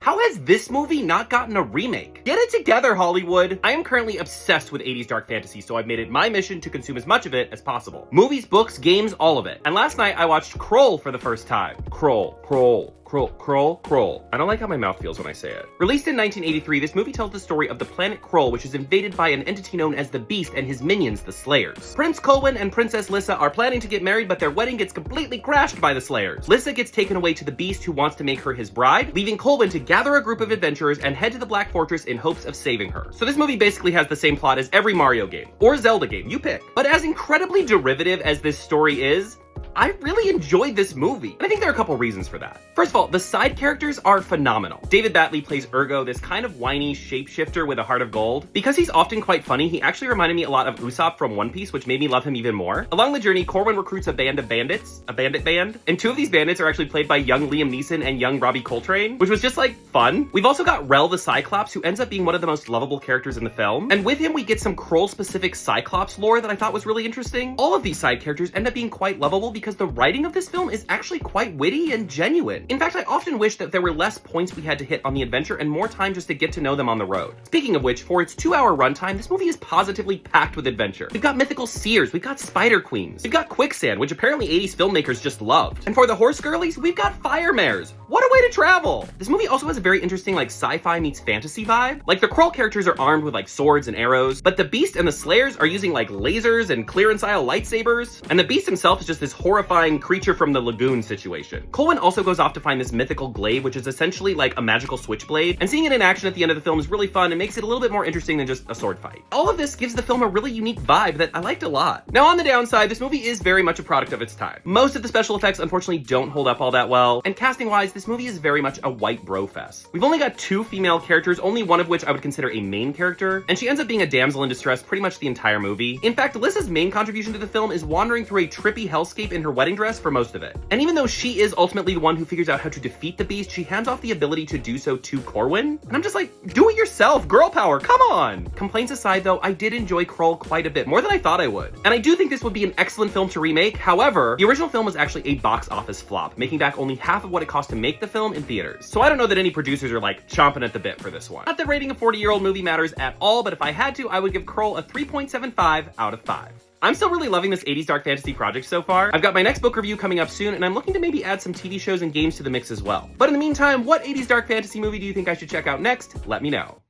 How has this movie not gotten a remake? Get it together, Hollywood! I am currently obsessed with 80s dark fantasy, so I've made it my mission to consume as much of it as possible. Movies, books, games, all of it. And last night I watched Krull for the first time. Krull. I don't like how my mouth feels when I say it. Released in 1983, this movie tells the story of the planet Krull, which is invaded by an entity known as the Beast and his minions, the Slayers. Prince Colwyn and Princess Lissa are planning to get married, but their wedding gets completely crashed by the Slayers. Lissa gets taken away to the Beast, who wants to make her his bride, leaving Colwyn to gather a group of adventurers and head to the Black Fortress in hopes of saving her. So this movie basically has the same plot as every Mario game, or Zelda game, you pick. But as incredibly derivative as this story is, I really enjoyed this movie, and I think there are a couple reasons for that. First of all, the side characters are phenomenal. David Batley plays Ergo, this kind of whiny shapeshifter with a heart of gold. Because he's often quite funny, he actually reminded me a lot of Usopp from One Piece, which made me love him even more. Along the journey, Corwin recruits a band of bandits, a bandit band, and two of these bandits are actually played by young Liam Neeson and young Robbie Coltrane, which was just like fun. We've also got Rel the Cyclops, who ends up being one of the most lovable characters in the film, and with him we get some Krull-specific Cyclops lore that I thought was really interesting. All of these side characters end up being quite lovable because the writing of this film is actually quite witty and genuine. In fact, I often wish that there were less points we had to hit on the adventure and more time just to get to know them on the road. Speaking of which, for its 2-hour runtime, this movie is positively packed with adventure. We've got mythical seers, we've got spider queens, we've got quicksand, which apparently 80s filmmakers just loved. And for the horse girlies, we've got fire mares. What a way to travel! This movie also has a very interesting like sci-fi meets fantasy vibe. Like the Krull characters are armed with like swords and arrows, but the Beast and the Slayers are using like lasers and clearance-style lightsabers. And the Beast himself is just this horrifying creature from the lagoon situation. Colwyn also goes off to find this mythical glaive, which is essentially like a magical switchblade, and seeing it in action at the end of the film is really fun and makes it a little bit more interesting than just a sword fight. All of this gives the film a really unique vibe that I liked a lot. Now on the downside, this movie is very much a product of its time. Most of the special effects unfortunately don't hold up all that well, and casting-wise, this movie is very much a white bro fest. We've only got 2 female characters, only one of which I would consider a main character, and she ends up being a damsel in distress pretty much the entire movie. In fact, Alyssa's main contribution to the film is wandering through a trippy hellscape in her wedding dress for most of it. And even though she is ultimately the one who figures out how to defeat the Beast, she hands off the ability to do so to Corwin. And I'm just like, do it yourself, girl power, come on! Complaints aside though, I did enjoy Krull quite a bit, more than I thought I would. And I do think this would be an excellent film to remake. However, the original film was actually a box office flop, making back only half of what it cost to make the film in theaters. So I don't know that any producers are like chomping at the bit for this one. Not that rating a 40-year-old movie matters at all, but if I had to, I would give Krull a 3.75 out of 5. I'm still really loving this 80s dark fantasy project so far. I've got my next book review coming up soon, and I'm looking to maybe add some TV shows and games to the mix as well. But in the meantime, what 80s dark fantasy movie do you think I should check out next? Let me know.